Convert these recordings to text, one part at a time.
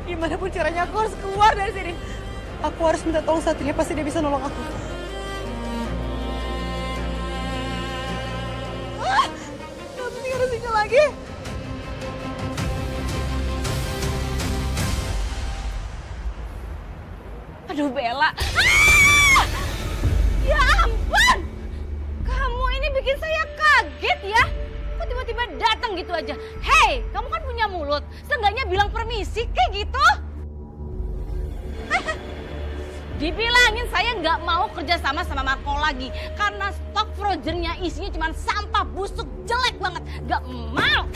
Gimana pun caranya aku harus keluar dari sini. Aku harus minta tolong Satria, pasti dia bisa nolong aku. Gak penting ada sinyal lagi. Aduh Bella. Ya ampun. Kamu ini bikin saya kaget ya. Kok tiba-tiba datang gitu aja. Hei, kamu kan punya mulut. Seenggaknya bilang permisi kayak gitu. Dibilangin saya nggak mau kerja sama Marco lagi. Karena stok frozennya isinya cuma sampah busuk jelek banget. Nggak mau.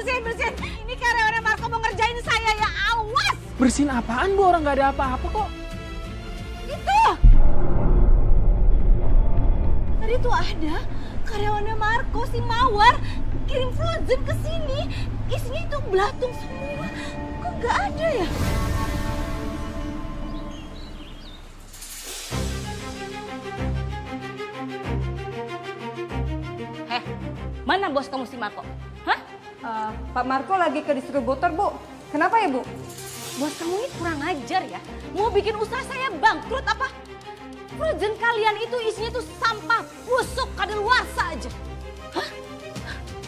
Tolong bersihin. Ini karyawannya Marco mau ngerjain saya ya, awas. Bersihin apaan Bu? Orang nggak ada apa-apa kok. Itu. Tadi tuh ada karyawannya Marco, si Mawar, kirim frozen ke sini. Isinya itu belatung semua. Kok nggak ada ya? Mana bos kamu si Marco? Hah? Pak Marco lagi ke distributor, Bu. Kenapa ya, Bu? Bos kamu ini kurang ajar ya. Mau bikin usaha saya bangkrut apa? Frozen kalian itu isinya tuh sampah busuk kadaluarsa aja. Hah?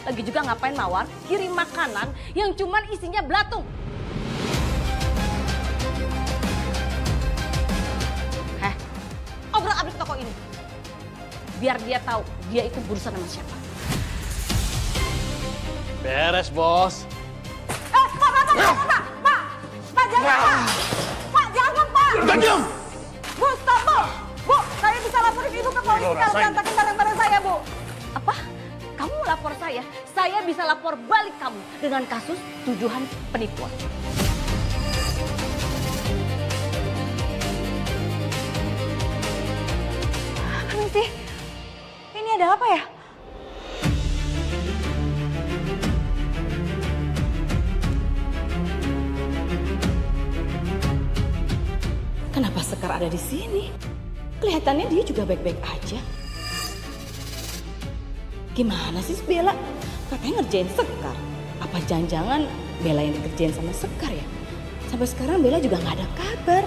Lagi juga ngapain Mawar kirim makanan yang cuman isinya belatung? Obrak-abrik toko ini. Biar dia tahu dia itu berurusan sama siapa. Beres, Bos. Pak, jangan, Pak, jangan, Pak. Diam! Bu, stop, Bu. Bu, saya bisa laporin Ibu ke polisi kalau berantakin barang-barang saya, Bu. Apa? Kamu lapor saya? Saya bisa lapor balik kamu dengan kasus tuduhan penipuan. Permisi, ini ada apa ya? Kenapa Sekar ada di sini? Kelihatannya dia juga baik-baik aja. Gimana sih Bella? Katanya ngerjain Sekar. Apa jangan-jangan Bella yang dikerjain sama Sekar ya? Sampai sekarang Bella juga nggak ada kabar.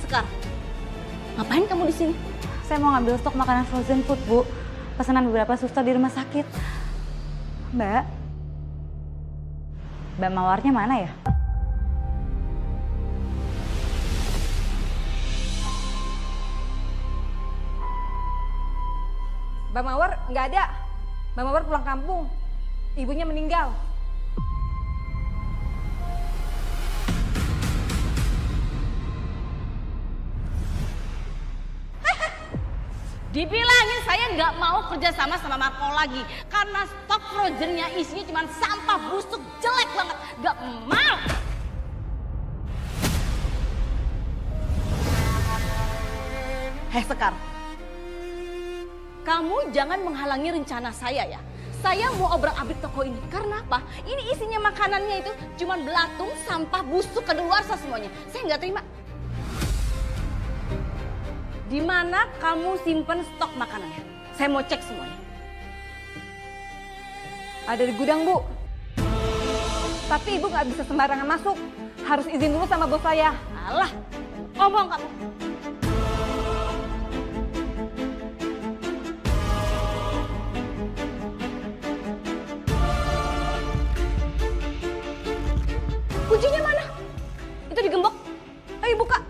Sekar, ngapain kamu di sini? Saya mau ngambil stok makanan frozen food, Bu. Pesanan beberapa suster di rumah sakit. Mbak Mawarnya mana ya? Mbak Mawar nggak ada. Mbak Mawar pulang kampung. Ibunya meninggal. Dibilangin saya nggak mau kerja sama Marco lagi. Karena stok frozennya isinya cuma sampah busuk jelek banget. Nggak mau. Sekar. Kamu jangan menghalangi rencana saya ya. Saya mau obrak-abrik toko ini. Karena apa? Ini isinya makanannya itu cuma belatung, sampah busuk, kadaluarsa semuanya. Saya nggak terima. di mana kamu simpen stok makanannya? Saya mau cek semuanya. Ada di gudang, Bu. Tapi Ibu nggak bisa sembarangan masuk. Harus izin dulu sama bos saya. Alah, ngomong kamu. Kuncinya mana? Itu digembok. Ayo buka.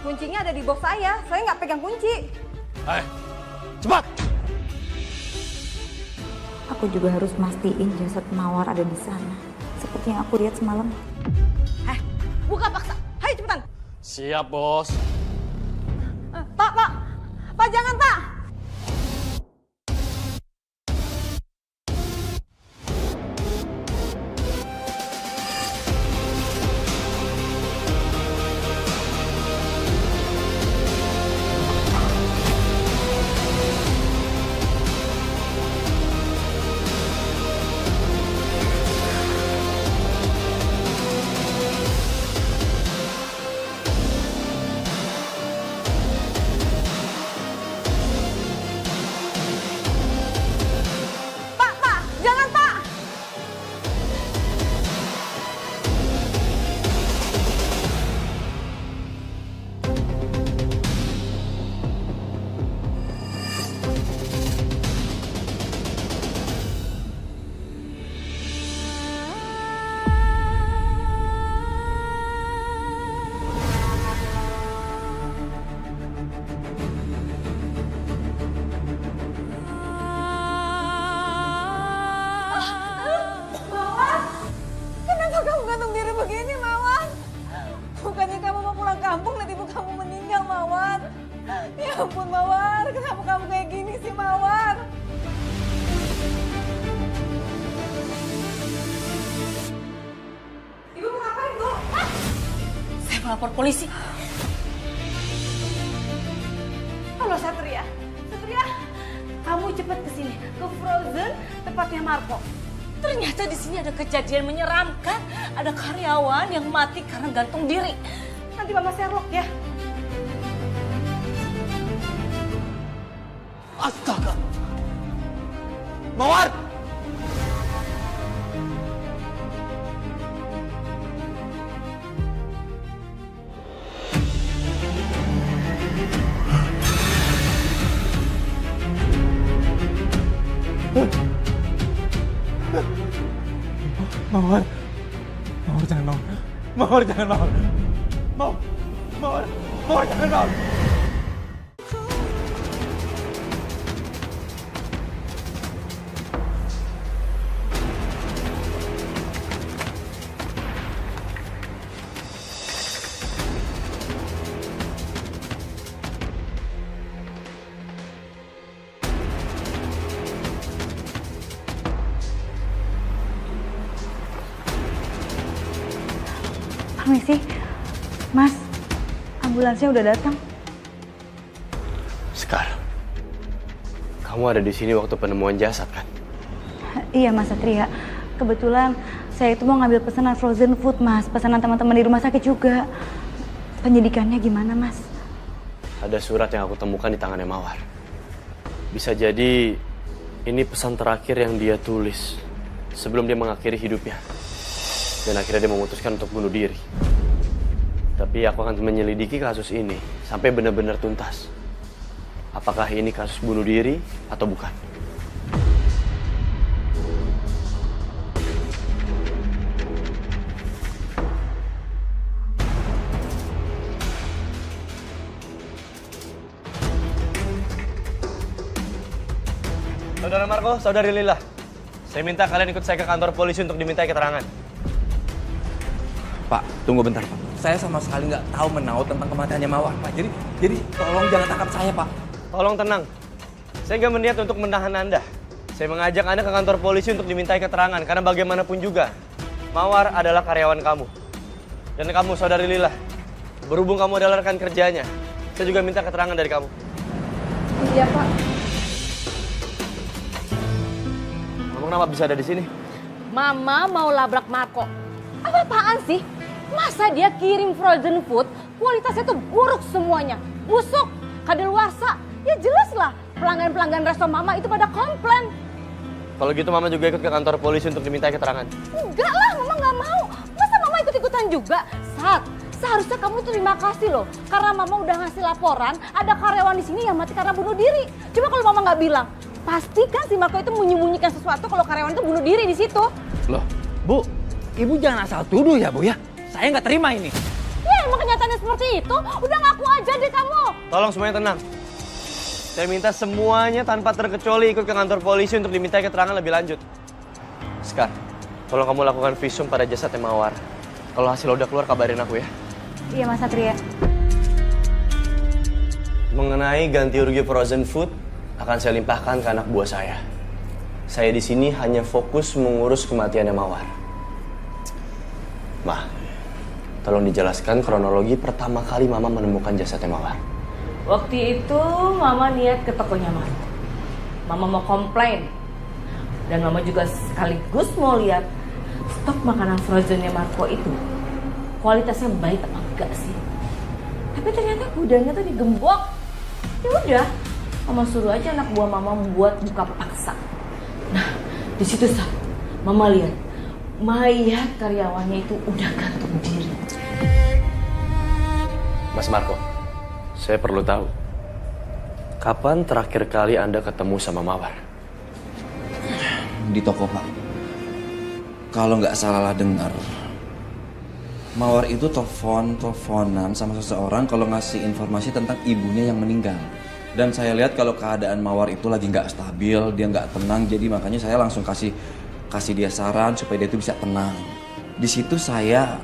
Kuncinya ada di bos saya nggak pegang kunci. Cepat! Aku juga harus mastiin jasad Mawar ada di sana. Seperti yang aku lihat semalam. Buka paksa. Hai cepetan. Siap, Bos. Pak jangan Pak. Jangan Pak. Kenapa kamu gantung diri begini, Mawar? Bukannya kamu mau pulang kampung, lihat ibu kamu meninggal, Mawar. Ya ampun, Mawar. Kenapa kamu kayak gini sih, Mawar? Ibu mau ngapain, Bu? Saya melapor polisi. Halo, Satria. Satria, Kamu cepat ke sini, ke Frozen, tempatnya Marco. Ternyata di sini ada kejadian menyeramkan. Ada karyawan yang mati karena gantung diri. nanti Mama Sherlock ya. Astaga! Mawar! Mawar, Mawar jangan Mawar, Mawar jangan Mawar, Mawar jangan Mawar. Permisi, Mas, ambulansnya udah datang. Sekar, kamu ada di sini waktu penemuan jasad kan? Iya Mas Satria, kebetulan saya itu mau ngambil pesanan frozen food Mas, pesanan teman-teman di rumah sakit juga. Penyidikannya gimana Mas? Ada surat yang aku temukan di tangannya Mawar. Bisa jadi ini pesan terakhir yang dia tulis sebelum dia mengakhiri hidupnya. Dan akhirnya dia memutuskan untuk bunuh diri. Tapi aku akan menyelidiki kasus ini sampai benar-benar tuntas. Apakah ini kasus bunuh diri atau bukan? Saudara Marco, saudari Lila. Saya minta kalian ikut saya ke kantor polisi untuk dimintai keterangan. Pak, tunggu bentar Pak. Saya sama sekali nggak tahu menahu tentang kematiannya Mawar Pak. Jadi tolong jangan tangkap saya Pak. Tolong tenang. Saya nggak berniat untuk menahan Anda. Saya mengajak Anda ke kantor polisi untuk dimintai keterangan. Karena bagaimanapun juga, Mawar adalah karyawan kamu. Dan kamu, saudari Lila, berhubung kamu adalah rekan kerjanya, saya juga minta keterangan dari kamu. Iya Pak. Kamu kenapa bisa ada di sini? Mama mau labrak Marco. Apa-apaan sih? Masa dia kirim frozen food, kualitasnya tuh buruk semuanya. Busuk. kadaluarsa. Ya jelas lah pelanggan-pelanggan resto Mama itu pada komplain. Kalau gitu Mama juga ikut ke kantor polisi untuk diminta keterangan. Enggak lah, Mama nggak mau. Masa Mama ikut-ikutan juga? Sat, seharusnya kamu terima kasih loh. Karena Mama udah ngasih laporan, ada karyawan di sini yang mati karena bunuh diri. Coba kalau Mama nggak bilang, pastikan si Marco itu menyembunyikan sesuatu kalau karyawan itu bunuh diri di situ. Loh, Bu, Ibu jangan asal tuduh ya, Bu ya. Saya nggak terima ini. Ya emang kenyataannya seperti itu. Udah ngaku aja deh kamu. Tolong semuanya tenang. Saya minta semuanya tanpa terkecuali ikut ke kantor polisi untuk diminta keterangan lebih lanjut. Sekar, tolong kamu lakukan visum pada jasadnya Mawar. Kalau hasil udah keluar kabarin aku ya. Iya Mas Satria. Mengenai ganti rugi frozen food akan saya limpahkan ke anak buah saya. Saya di sini hanya fokus mengurus kematiannya Mawar. Ma, tolong dijelaskan kronologi pertama kali Mama menemukan jasadnya Mawar. Waktu itu Mama niat ke tokonya Marco. Mama mau komplain. Dan Mama juga sekaligus mau lihat stok makanan frozennya Marco itu kualitasnya baik apa enggak sih. Tapi ternyata gudangnya tuh digembok. Ya udah, Mama suruh aja anak buah Mama membuat buka paksa. Nah, di situ Mama lihat mayat karyawannya itu udah gantung diri. Mas Marco, saya perlu tahu, kapan terakhir kali Anda ketemu sama Mawar? Di toko, Pak. Kalau nggak salah dengar, Mawar itu teleponan sama seseorang kalau ngasih informasi tentang ibunya yang meninggal. Dan saya lihat kalau keadaan Mawar itu lagi nggak stabil, dia nggak tenang, jadi makanya saya langsung kasih dia saran supaya dia itu bisa tenang. Di situ saya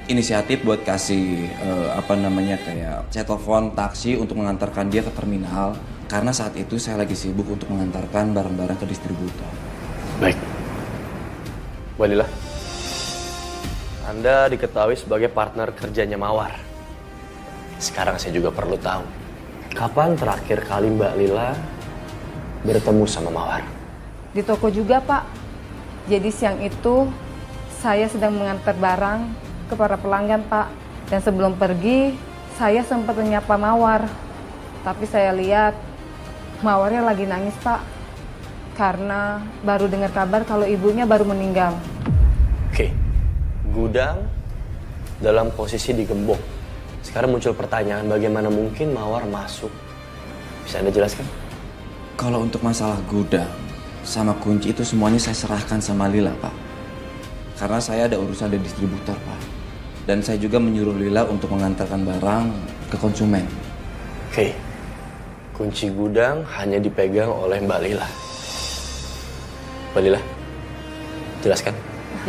inisiatif buat kasih kayak saya telepon taksi untuk mengantarkan dia ke terminal karena saat itu saya lagi sibuk untuk mengantarkan barang-barang ke distributor. Baik. Bu Lila, Anda diketahui sebagai partner kerjanya Mawar. Sekarang saya juga perlu tahu, kapan terakhir kali Mbak Lila bertemu sama Mawar? Di toko juga, Pak. Jadi siang itu saya sedang mengantar barang ke para pelanggan, Pak. Dan sebelum pergi, saya sempat menyapa Mawar. Tapi saya lihat Mawarnya lagi nangis, Pak. Karena baru dengar kabar kalau ibunya baru meninggal. Oke, gudang dalam posisi digembok. Sekarang muncul pertanyaan bagaimana mungkin Mawar masuk. Bisa Anda jelaskan? Kalau untuk masalah gudang sama kunci itu semuanya saya serahkan sama Lila, Pak. Karena saya ada urusan dari distributor, Pak. Dan saya juga menyuruh Lila untuk mengantarkan barang ke konsumen. Oke, kunci gudang hanya dipegang oleh Mbak Lila. Mbak Lila, jelaskan.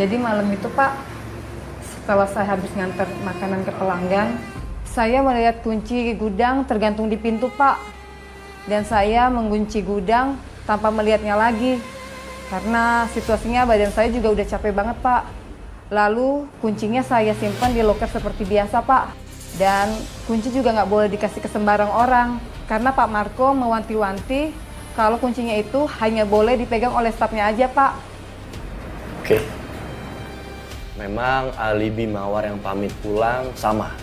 Jadi malam itu, Pak, setelah saya habis ngantar makanan ke pelanggan, saya melihat kunci gudang tergantung di pintu, Pak. Dan saya mengunci gudang tanpa melihatnya lagi. Karena situasinya badan saya juga udah capek banget, Pak. Lalu kuncinya saya simpan di loker seperti biasa, Pak. Dan kunci juga nggak boleh dikasih ke sembarang orang. Karena Pak Marco mewanti-wanti kalau kuncinya itu hanya boleh dipegang oleh stafnya aja, Pak. Oke. Memang alibi Mawar yang pamit pulang sama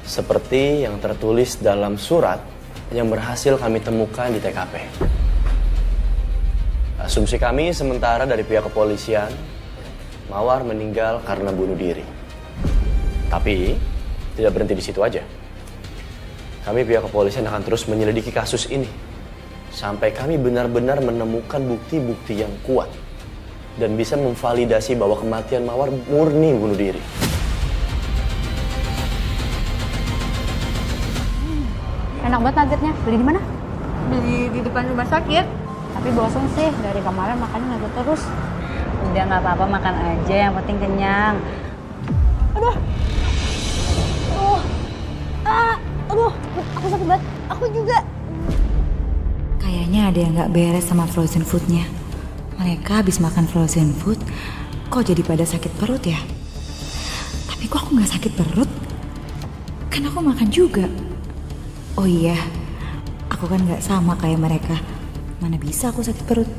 seperti yang tertulis dalam surat yang berhasil kami temukan di TKP. Asumsi kami sementara dari pihak kepolisian, Mawar meninggal karena bunuh diri. Tapi tidak berhenti di situ aja. Kami pihak kepolisian akan terus menyelidiki kasus ini sampai kami benar-benar menemukan bukti-bukti yang kuat dan bisa memvalidasi bahwa kematian Mawar murni bunuh diri. Enak banget nuggetnya. Beli di mana? Beli di depan rumah sakit. Tapi bosan sih, dari kemarin makannya nugget terus. Udah nggak apa-apa, makan aja, yang penting kenyang. Aduh, aku sakit banget. Aku juga. Kayaknya ada yang nggak beres sama frozen foodnya. Mereka habis makan frozen food, kok jadi pada sakit perut ya? Tapi kok aku nggak sakit perut? Kan aku makan juga. Oh iya, aku kan nggak sama kayak mereka. Mana bisa aku sakit perut?